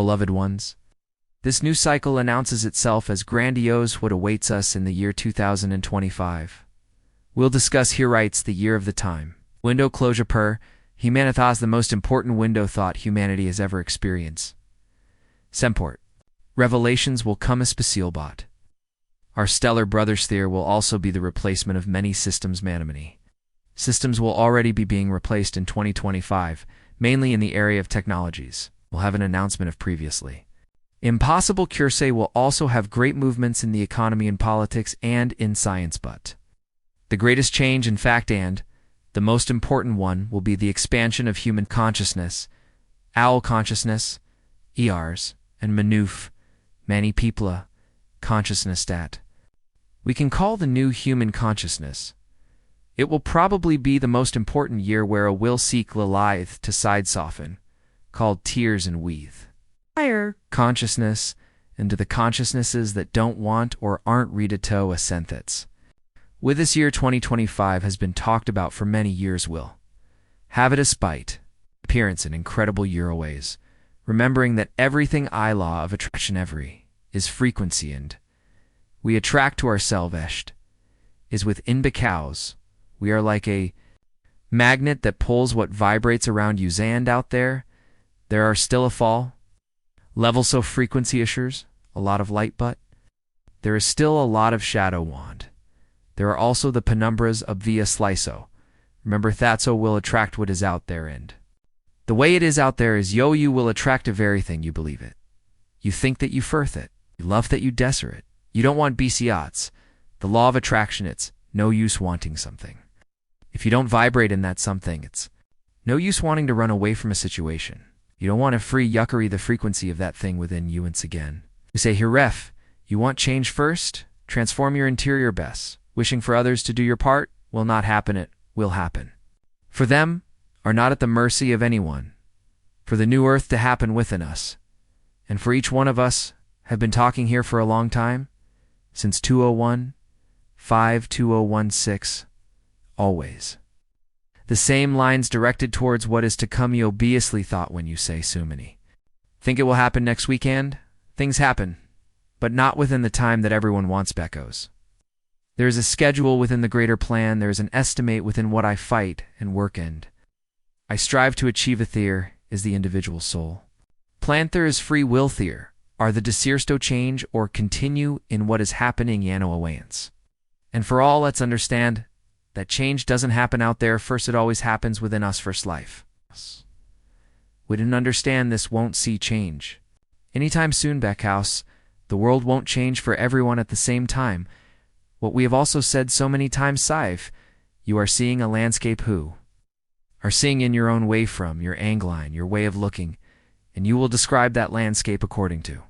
beloved ones. This new cycle announces itself as grandiose what awaits us in the year 2025. We'll discuss here writes the year of the time. Window closure per Humanitas, the most important window thought humanity has ever experienced. Semport. Revelations will come as Specialbot. Our stellar brother sphere will also be the replacement of many systems manamini. Systems will already be being replaced in 2025, mainly in the area of technologies. We'll have an announcement of previously. Impossible Cursey will also have great movements in the economy and politics and in science, but the greatest change, in fact, and the most important one will be the expansion of human consciousness, owl consciousness, ERs, and Manuf, Mani Peopla, consciousness stat. We can call the new human consciousness. It will probably be the most important year where a will seek Lilith to side soften, called tears and weave. Higher consciousness into the consciousnesses that don't want or aren't ready to ascenthets. With this year 2025 has been talked about for many years will have it a spite, appearance in incredible Euroways, remembering that everything I law of attraction every is frequency and we attract to ourselves is within Bacows. We are like a magnet that pulls what vibrates around you and out there. There are still a fall. Level so frequency assures, a lot of light but there is still a lot of shadow wand. There are also the penumbras of via sliso. Remember Thatso will attract what is out there and the way it is out there is you will attract of everything you believe it. You think that you firth it. You love that you desert it. You don't want BCOts. The law of attraction, it's no use wanting something. If you don't vibrate in that something, it's no use wanting to run away from a situation. You don't want to free yuckery the frequency of that thing within you once again. You say, here ref, you want change first? Transform your interior best. Wishing for others to do your part will not happen, it will happen. For them are not at the mercy of anyone. For the new earth to happen within us. And for each one of us have been talking here for a long time, since 201-5-2016, always. The same lines directed towards what is to come you obviously thought when you say Sumini. Think it will happen next weekend? Things happen, but not within the time that everyone wants Beckos. There is a schedule within the greater plan, there is an estimate within what I fight and work and I strive to achieve a theer is the individual soul. Planther is free will theer, are the desirsto change or continue in what is happening yano awayance. And for all, let's understand that change doesn't happen out there first, it always happens within us first life. We didn't understand this won't see change. Anytime soon, Backhouse, the world won't change for everyone at the same time. What we have also said so many times, Sive, you are seeing a landscape who are seeing in your own way from your angline, your way of looking, and you will describe that landscape according to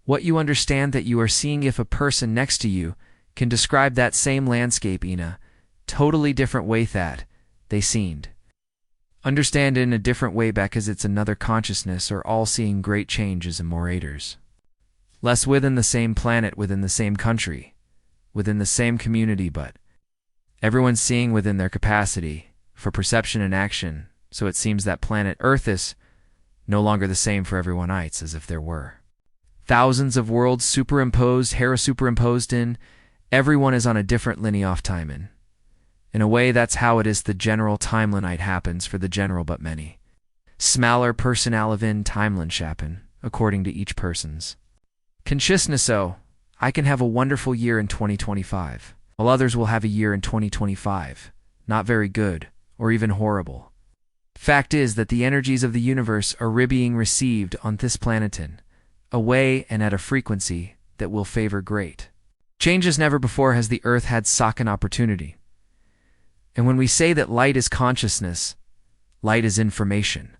what you understand that you are seeing. If a person next to you can describe that same landscape in a totally different way that they seemed. Understand it in a different way because it's another consciousness or all seeing great changes and morators. Less within the same planet, within the same country, within the same community, but everyone's seeing within their capacity for perception and action, so it seems that planet Earth is no longer the same for everyone ites as if there were thousands of worlds superimposed, superimposed in, everyone is on a different linear of time in a way that's how it is the general timeline happens for the general but many. Smaller personalivin timeline shapen, according to each person's consciousness. So, I can have a wonderful year in 2025, while others will have a year in 2025, not very good, or even horrible. Fact is that the energies of the universe are being received on this planetin, a way and at a frequency that will favor great changes. Never before has the Earth had such an opportunity. And when we say that light is consciousness, light is information.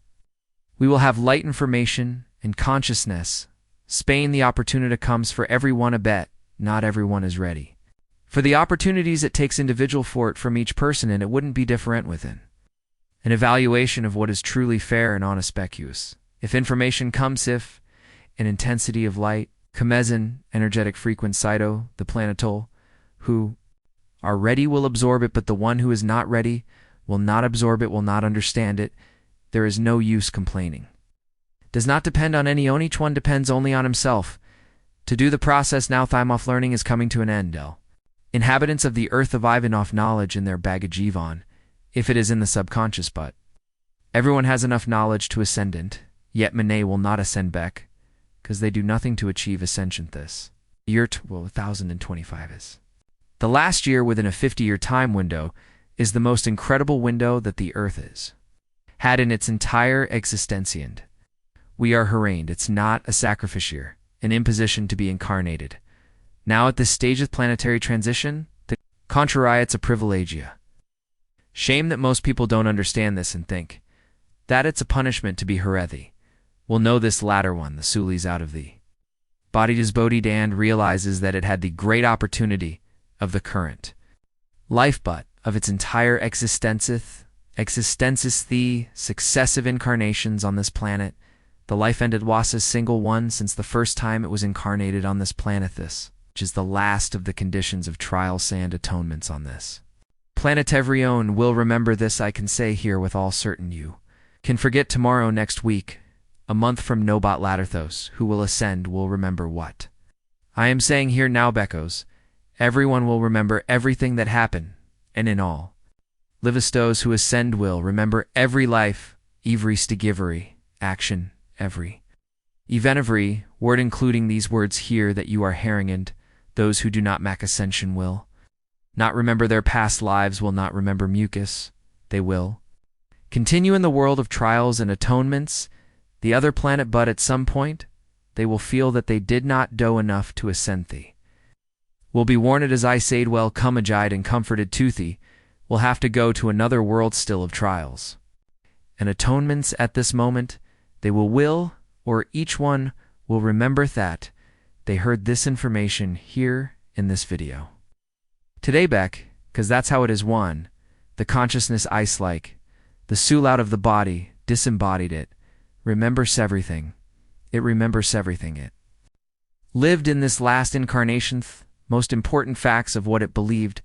We will have light information and consciousness. Spain, the opportunity comes for everyone a bet, not everyone is ready. For the opportunities it takes individual for it from each person, and it wouldn't be different within an evaluation of what is truly fair and honest specus. If information comes, if an intensity of light, Kamezin, energetic frequent cyto, the planetol, who are ready will absorb it, but the one who is not ready will not absorb it, will not understand it. There is no use complaining. does not depend on any own, each one depends only on himself. To do the process now, Thymov learning is coming to an end. Inhabitants of the earth of Ivanov knowledge in their baggage Ivan, if it is in the subconscious, but everyone has enough knowledge to ascendant, yet Manet will not ascend back, because they do nothing to achieve ascension. This year 1025 is the last year within a 50-year time window, is the most incredible window that the earth is had in its entire existentiand. We are haraned, it's not a sacrificial, an imposition to be incarnated. Now at this stage of planetary transition, the contrary, it's a privilegia. Shame that most people don't understand this and think that it's a punishment to be herethi. Will know this latter one, the Sulis out of the body does Bodhi and realizes that it had the great opportunity of the current life, but of its entire existences, the successive incarnations on this planet, the life ended was a single one since the first time it was incarnated on this planet, this, which is the last of the conditions of trial sand atonements on this. Planetary own will remember this, I can say here with all certain. You can forget tomorrow, next week, a month from Nobat Laterthos, who will ascend will remember what I am saying here now, Beckos. Everyone will remember everything that happened, and in all, Livistos who ascend will remember every life, every stigivery, action, every event, every word, including these words here that you are hearing, and those who do not make ascension will not remember their past lives, will not remember mucus, they will continue in the world of trials and atonements, the other planet, but at some point, they will feel that they did not do enough to ascend thee. Will be warned as I said, well comagide and comforted to thee, will have to go to another world still of trials and atonements at this moment, they will, or each one will remember that they heard this information here in this video. Today, Beck, because that's how it is one, the consciousness ice-like, the soul out of the body, disembodied it, remembers everything. It remembers everything it lived in this last incarnation, most important facts of what it believed,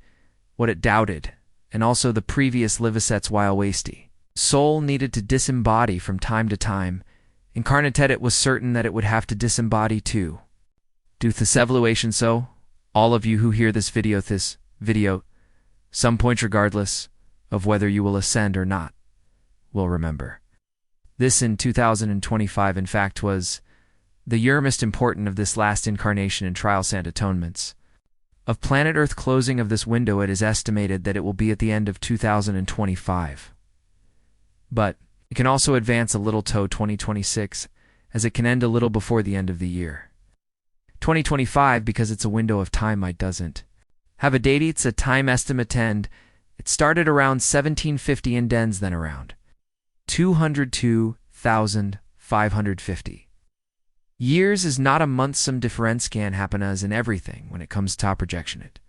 what it doubted, and also the previous livesets while wasty. Soul needed to disembody from time to time. Incarnated, it was certain that it would have to disembody too. Do this evaluation, so all of you who hear this video, some point regardless of whether you will ascend or not, will remember. This in 2025, in fact, was the year most important of this last incarnation in trials and atonements. Of planet Earth closing of this window, it is estimated that it will be at the end of 2025. But it can also advance a little to 2026, as it can end a little before the end of the year. 2025, because it's a window of time, it doesn't have a date, it's a time estimate end. It started around 1750 and ends then around 202,550. Years is not a month. Some difference can happen as in everything when it comes to projection. It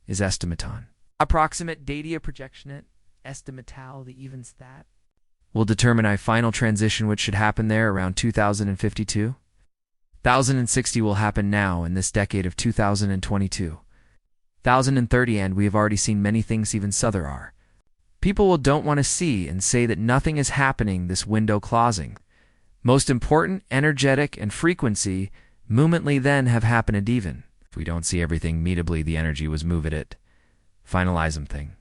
is estimaton. Approximate data projection it, estimatal, the even stat, will determine a final transition which should happen there around 2052. 1060 will happen now in this decade of 2022. 1030, and we have already seen many things even souther are. People will don't want to see and say that nothing is happening this window closing. Most important, energetic, and frequency, momently then have happened even. If we don't see everything meetably, the energy was moved it. Finalize something.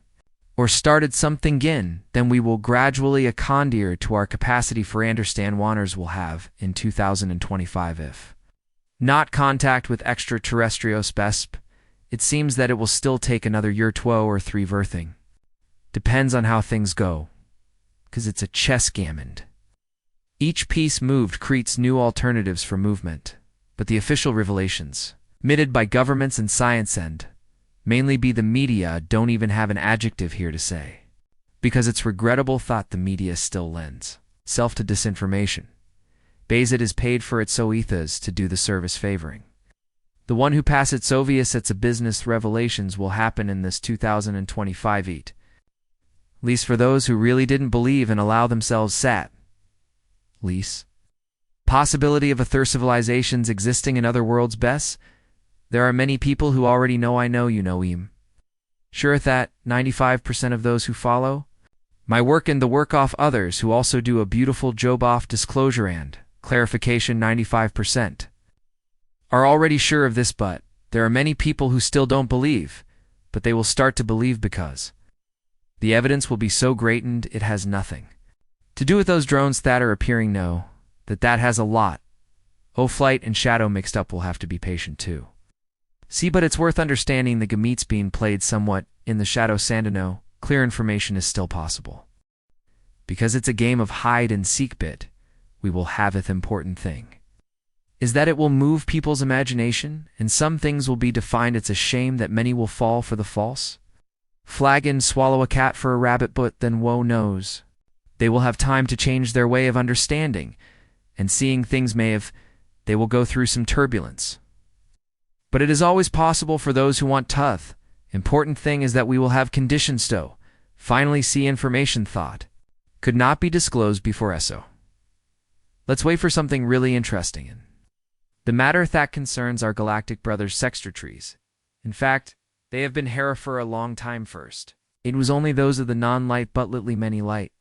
Or started something again, then we will gradually accondir to our capacity for understand wanners will have in 2025 if not contact with extraterrestrial spesp. It seems that it will still take another year 2 or 3 verthing. Depends on how things go. 'Cause it's a chess gammon. Each piece moved creates new alternatives for movement, but the official revelations, admitted by governments and science and mainly be the media, don't even have an adjective here to say. Because it's regrettable thought the media still lends self to disinformation. Bayes it is paid for its oethas to do the service favoring. The one who pass its obvious it's a business revelations will happen in this 2025 eat. Least for those who really didn't believe and allow themselves sat. Lease. Possibility of other civilizations existing in other worlds best? There are many people who already know I know you know him. Sure that 95% of those who follow my work and the work off others who also do a beautiful job off disclosure and Clarification 95%. Are already sure of this, but there are many people who still don't believe, but they will start to believe because the evidence will be so great it has nothing to do with those drones that are appearing. No, that has a lot. Flight and shadow mixed up. Will have to be patient too. See, but it's worth understanding the gametes being played somewhat in the shadow Sandino. Clear information is still possible. Because it's a game of hide and seek bit, we will haveth important thing is that it will move people's imagination, and some things will be defined. It's a shame that many will fall for the false flag and swallow a cat for a rabbit, but then woe knows. They will have time to change their way of understanding, and seeing things they will go through some turbulence. But it is always possible for those who want tuth. Important thing is that we will have conditions to finally see information thought could not be disclosed before eso. Let's wait for something really interesting in the matter that concerns our galactic brothers sextratries. In fact, they have been here for a long time first. It was only those of the non-light but little many light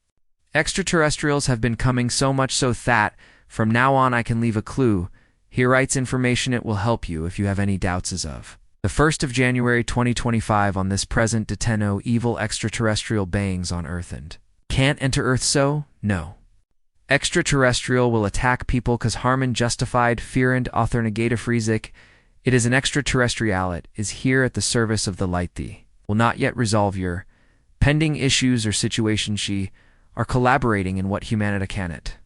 extraterrestrials have been coming, so much so that from now on I can leave a clue. Here writes information. It will help you if you have any doubts as of the 1st of January 2025 on this present deteno evil extraterrestrial beings on Earth and can't enter Earth, so no. Extraterrestrial will attack people cause harm justified fear and author negative rizik. It is an extraterrestrial. It is here at the service of the light. The will not yet resolve your pending issues or situation. She are collaborating in what humanity cannot.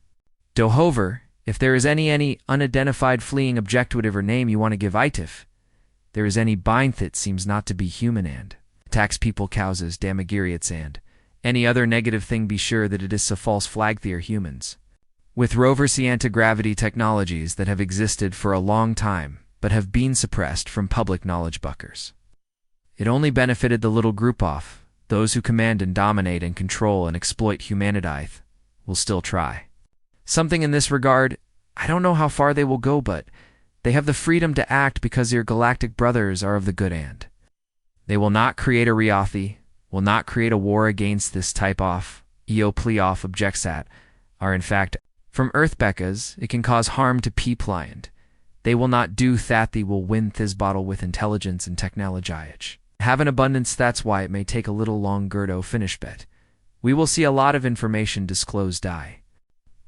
Dohover, if there is any unidentified fleeing objective or name you want to give itif, there is any bind that seems not to be human and attacks people, causes damagiriats and any other negative thing, be sure that it is a false flag. They are humans with rovers anti-gravity technologies that have existed for a long time but have been suppressed from public knowledge buckers. It only benefited the little group off. Those who command and dominate and control and exploit humanity will still try something in this regard. I don't know how far they will go, but they have the freedom to act because their galactic brothers are of the good and they will not create a Riathi, will not create a war against this type of Eopleoff objects that are in fact from Earth Beckas. It can cause harm to people and they will not do that. They will win this battle with intelligence and technology. Have an abundance. That's why it may take a little longer to finish, bet we will see a lot of information disclosed. I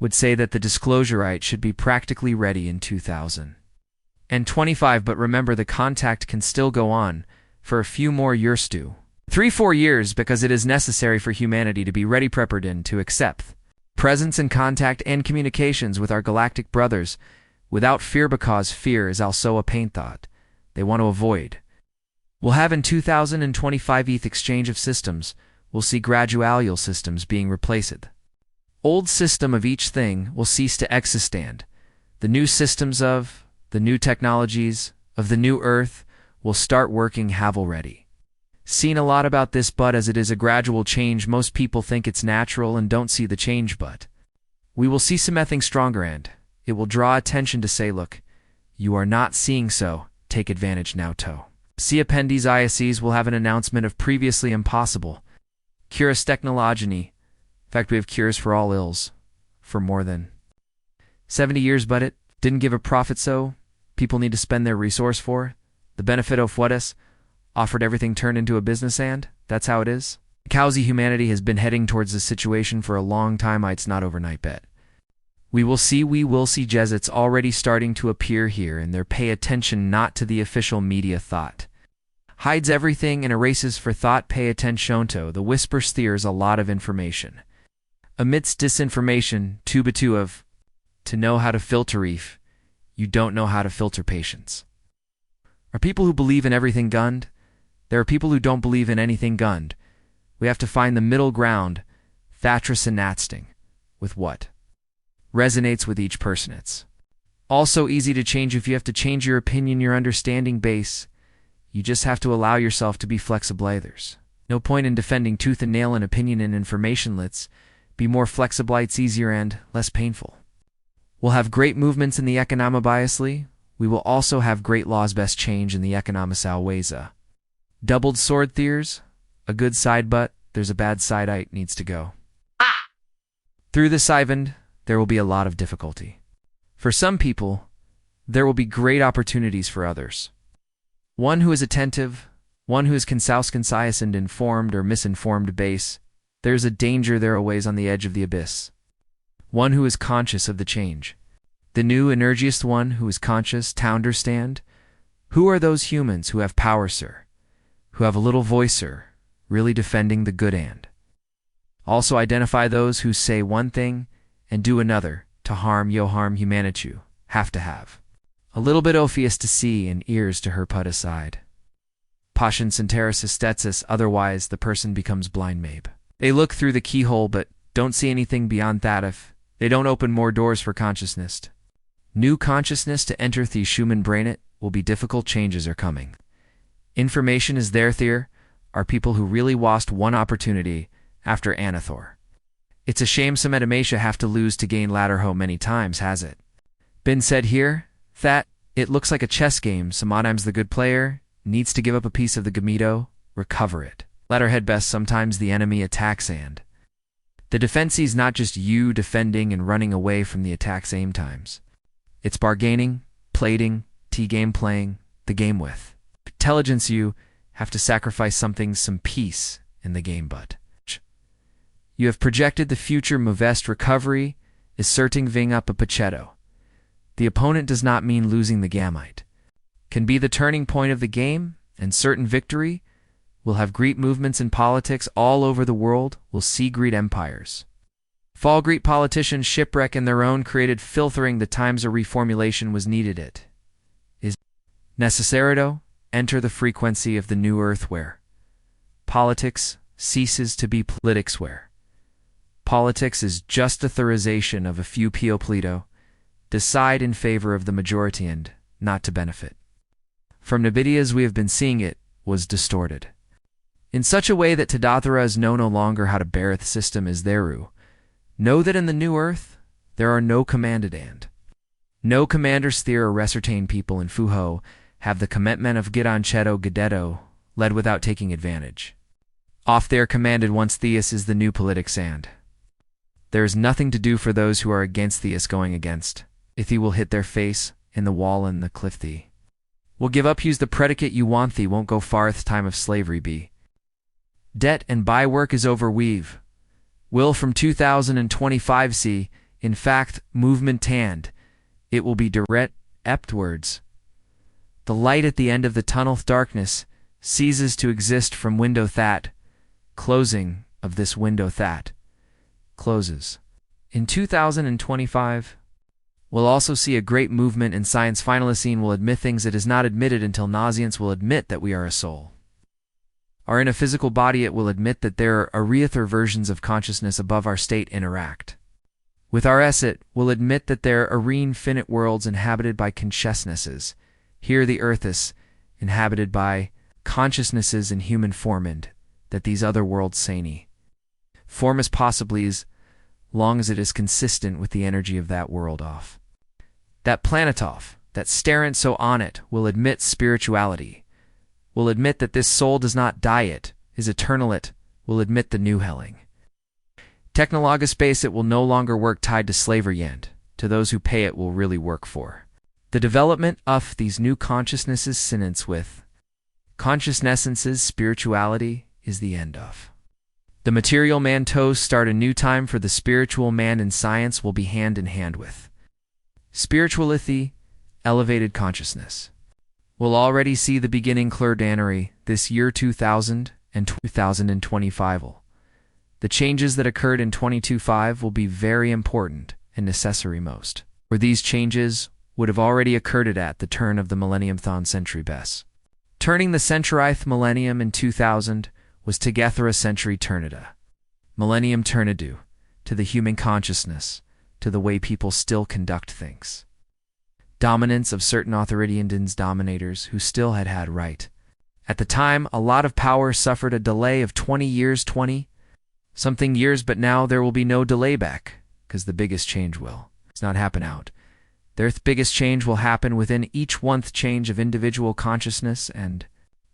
would say that the disclosure right should be practically ready in 2025, but remember the contact can still go on for a few more years to 3-4 years, because it is necessary for humanity to be ready prepared in to accept presence and contact and communications with our galactic brothers without fear, because fear is also a pain thought they want to avoid. We'll have in 2025 ETH exchange of systems. We'll see gradual systems being replaced. Old system of each thing will cease to existand. The new systems of the new technologies of the new Earth will start working. Have already seen a lot about this, but as it is a gradual change, most people think it's natural and don't see the change, but we will see something stronger and it will draw attention to say, look, you are not seeing, so take advantage now. See Appendices ISEs will have an announcement of previously impossible cures technology. In fact, we have cures for all ills for more than 70 years, but it didn't give a profit, so people need to spend their resource for the benefit of what is offered. Everything turned into a business, and that's how it is. Cowsy humanity has been heading towards this situation for a long time. It's not overnight bet. We will see Jesuits already starting to appear here, and they're pay attention not to the official media thought. Hides everything and erases for thought. Pay attention to the whisper steers a lot of information. Amidst disinformation, to know how to filter if you don't know how to filter patience. Are people who believe in everything gunned? There are people who don't believe in anything gunned. We have to find the middle ground, Thatras and Natsting, with what resonates with each person. It's also easy to change if you have to change your opinion, your understanding base. You just have to allow yourself to be flexible. There's no point in defending tooth and nail an opinion and information. Let's be more flexible. It's easier and less painful. We'll have great movements in the economic biasly. We will also have great laws best change in the economic ways. Doubled sword theers, a good side, but there's a bad side. It needs to go. Through this Ivand, there will be a lot of difficulty. For some people, there will be great opportunities for others. One who is attentive, one who is concise and informed or misinformed base, there's a danger there always on the edge of the abyss. One who is conscious of the change. The new energiest one who is conscious to understand. Who are those humans who have power, sir? Who have a little voice, sir, really defending the good and. Also identify those who say one thing and do another to harm humanity. Have to have. A little bit Ophius to see and ears to her put aside. Patience and Terrasis, otherwise the person becomes blind maybe. They look through the keyhole but don't see anything beyond that if they don't open more doors for consciousness. New consciousness to enter the human brain, it will be difficult changes are coming. Information is there are people who really lost one opportunity after Anathor. It's a shame some Adamasha have to lose to gain ladder ho many times, has it? Been said here that it looks like a chess game, sometimes the good player needs to give up a piece of the Gamido, recover it. Letterhead best sometimes the enemy attacks and the defense is not just you defending and running away from the attack same times. It's bargaining, plating, T-game playing, the game with. Intelligence you have to sacrifice something, some peace in the game but. You have projected the future Movest recovery is certing ving up a Pachetto. The opponent does not mean losing the Gamite. Can be the turning point of the game and certain victory will have Greek movements in politics all over the world will see Greek empires. Fall Greek politicians shipwreck in their own created filtering the times a reformulation was needed it. Is necessarito enter the frequency of the new earth where politics ceases to be politics where politics is just authorization of a few Pioplito decide in favor of the majority and not to benefit. From Nabidia as we have been seeing it was distorted. In such a way that Tadathara know no longer how to bear the system as theru. Know that in the new earth there are no commanded and. No commanders there or recertain people in Fuho have the commitment of Gidancheto Gadetto led without taking advantage. Off there commanded once Theus is the new politics and. There is nothing to do for those who are against Theus going against. If he will hit their face in the wall and the cliff thee. Will give up use the predicate you want thee won't go far at the time of slavery be. Debt and buy work is overweave. Will from 2025 see, in fact, movement tanned. It will be direct eptwards. The light at the end of the tunnel darkness ceases to exist from window that. Closing of this window that. Closes. In 2025, we'll also see a great movement in science. Finalisine will admit things it is not admitted until Nauseance will admit that we are a soul. Are in a physical body it will admit that there are areather versions of consciousness above our state interact. With our it will admit that there are infinite worlds inhabited by consciousnesses. Here the earth is inhabited by consciousnesses in human form and that these other worlds sani. Form as possibly as long as it is consistent with the energy of that world off. That planet off, that starent so on it, will admit spirituality. Will admit that this soul does not die it, is eternal it, will admit the new helling. Technologus space it will no longer work tied to slavery and, to those who pay it will really work for. The development of these new consciousnesses sinence with. Consciousnessences spirituality is the end of. The material man toes start a new time for the spiritual man and science will be hand in hand with. Spirituality, elevated consciousness. We'll already see the beginning clerdanery this year 2000 and 2025. The changes that occurred in 2025 will be very important and necessary most. Where these changes would have already occurred at the turn of the millennium thon century best. Turning the centurith millennium in 2000 was together a century turnida. Millennium turnidu, to the human consciousness, to the way people still conduct things. Dominance of certain authorityandins dominators who still had right. At the time, a lot of power suffered a delay of 20 years, something years, but now there will be no delay back, because the biggest change will. It's not happen out. Their biggest change will happen within each one-th change of individual consciousness, and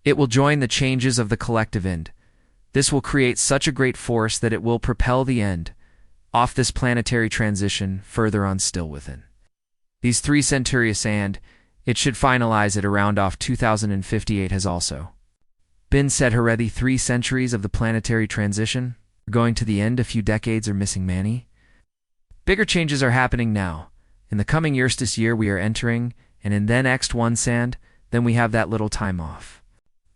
it will join the changes of the collective end. This will create such a great force that it will propel the end off this planetary transition further on still within. These 3 Centurious and it should finalize at around off 2058 has also been said already. 3 centuries of the planetary transition. We're going to the end, a few decades are missing many. Bigger changes are happening now. In the coming years this year we are entering, and in then next one sand, then we have that little time off.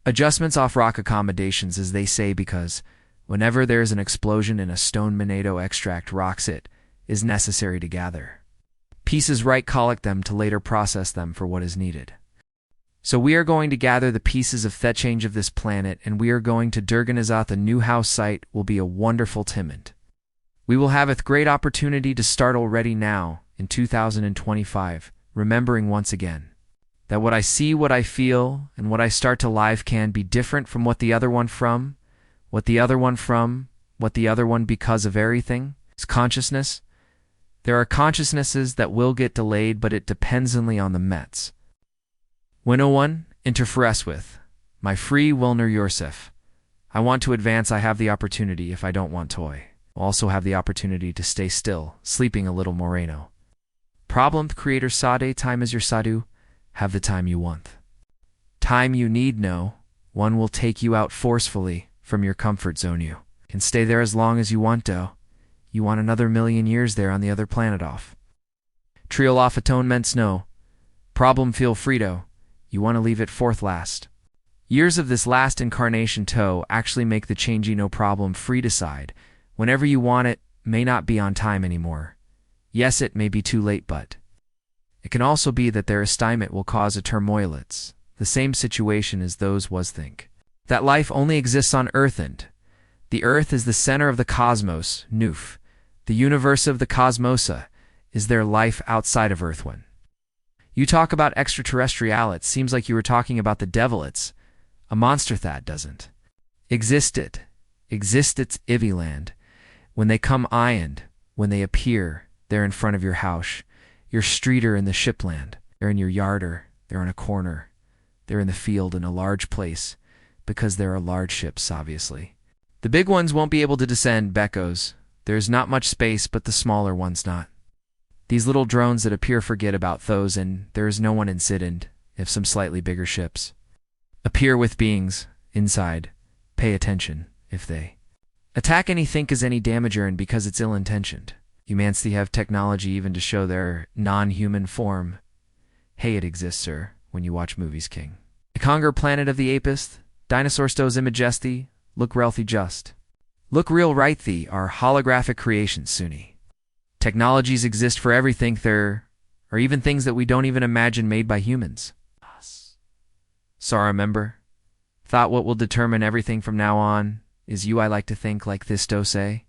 Adjustments off rock accommodations as they say, because whenever there is an explosion in a stone monato extract rocks it is necessary to gather pieces right, collect them to later process them for what is needed. So we are going to gather the pieces of the change of this planet, and we are going to Durganizath. A new house site will be a wonderful timid. We will have a great opportunity to start already now in 2025, remembering once again that what I see, what I feel, and what I start to live can be different from what the other one from, what the other one from, what the other one, because of everything is consciousness. There are consciousnesses that will get delayed, but it depends only on the Mets. When no one interferes with my free will nor yourself, I want to advance. I have the opportunity. If I don't want toy, I'll also have the opportunity to stay still, sleeping a little moreno. Problem creator Sade, time is your Sadu. Have the time you want. Time you need, no one will take you out forcefully from your comfort zone. You can stay there as long as you want, though. You want another million years there on the other planet off. Trial off atonements, no problem, feel free to. You want to leave it forth last. Years of this last incarnation toe actually make the changing, no problem, free decide. Whenever you want it, may not be on time anymore. Yes, it may be too late, but it can also be that their estimate will cause a turmoil. It's the same situation as those was think that life only exists on Earth, and the Earth is the center of the cosmos, Noof. The universe of the cosmosa is their life outside of Earth. When you talk about extraterrestrial, it seems like you were talking about the devil. It's a monster that doesn't exist. It exists. It's Ivyland. When they come and when they appear, they're in front of your house, your street, or in the shipland. They're in your yard, or they're in a corner. They're in the field, in a large place, because there are large ships, obviously. The big ones won't be able to descend, Beckos. There's not much space, but the smaller ones not. These little drones that appear forget about those, and there is no one incident if some slightly bigger ships appear with beings inside. Pay attention if they attack any, think as any damager, and because it's ill-intentioned. Humanity have technology even to show their non-human form. Hey, it exists, sir, when you watch movies, King. The Conger planet of the apist, dinosaur stos imagesti, look realthy just. Look real right, thee are holographic creations, Sunni. Technologies exist for everything. There are even things that we don't even imagine made by humans. So remember, thought what will determine everything from now on is you. I like to think like this, do say.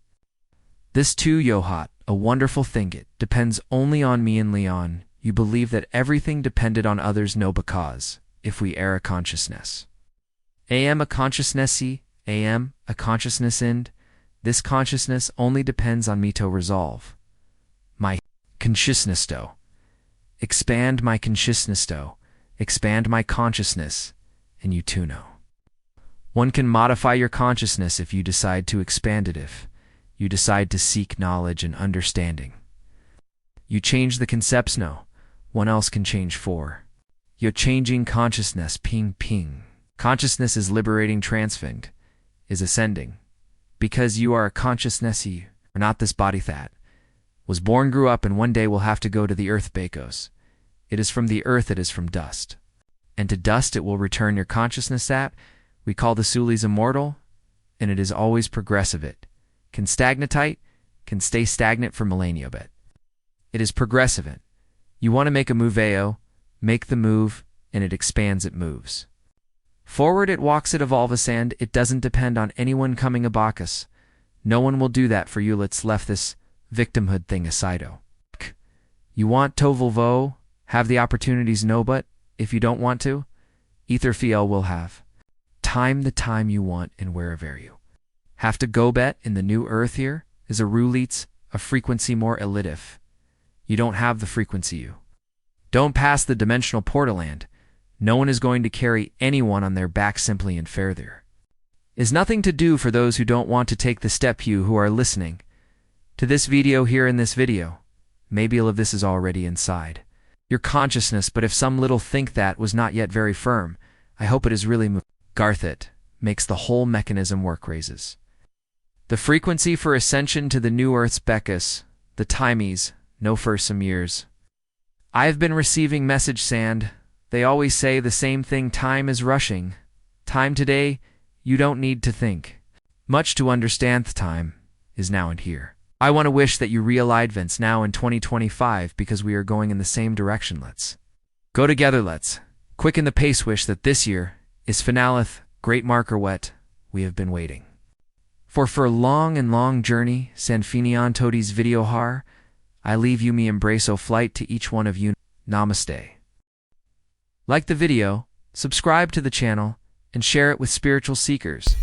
This too, Yohat, a wonderful thing. It depends only on me and Leon. You believe that everything depended on others, no, because if we are a consciousness, am a consciousnessy, am a consciousness, and this consciousness only depends on me to resolve my consciousness, to expand my consciousness, to expand my consciousness, and you too know. One can modify your consciousness if you decide to expand it, if you decide to seek knowledge and understanding. You change the concepts, no one else can change for. You're changing consciousness, ping ping. Consciousness is liberating, transfixed, is ascending. Because you are a consciousness, you are not this body that was born, grew up, and one day will have to go to the earth, Bakos. It is from the earth, it is from dust. And to dust it will return your consciousness that we call the Sulis immortal, and it is always progressive. It can stagnatite, can stay stagnant for millennia, but it is progressive. It. You want to make a moveo, make the move, and it expands, it moves. Forward it walks, it evolves, and it doesn't depend on anyone coming a Bacchus. No one will do that for you. Let's left this victimhood thing aside. You want to volvo, have the opportunities, no, but if you don't want to, ether fiel will have time the time you want and wherever you have to go. Bet in the new earth here is a rulits, a frequency more elitif. You don't have the frequency, you don't pass the dimensional portal, and no one is going to carry anyone on their back simply, and fair there is nothing to do for those who don't want to take the step. You who are listening to this video here in this video, maybe all of this is already inside. your consciousness, but if some little think that was not yet very firm, I hope it is really Garthit makes the whole mechanism work raises. The frequency for ascension to the new Earth's Beckus, the timies, no for some years. I have been receiving message sand. They always say the same thing, time is rushing. Time today, you don't need to think. Much to understand the time is now and here. I want to wish that you realignments now in 2025 because we are going in the same direction. Let's go together. Let's quicken the pace. Wish that this year is finalith, great marker wet. We have been waiting for a long and long journey. Sanfinion Todi's video har. I leave you me embrace o flight to each one of you. Namaste. Like the video, subscribe to the channel, and share it with spiritual seekers.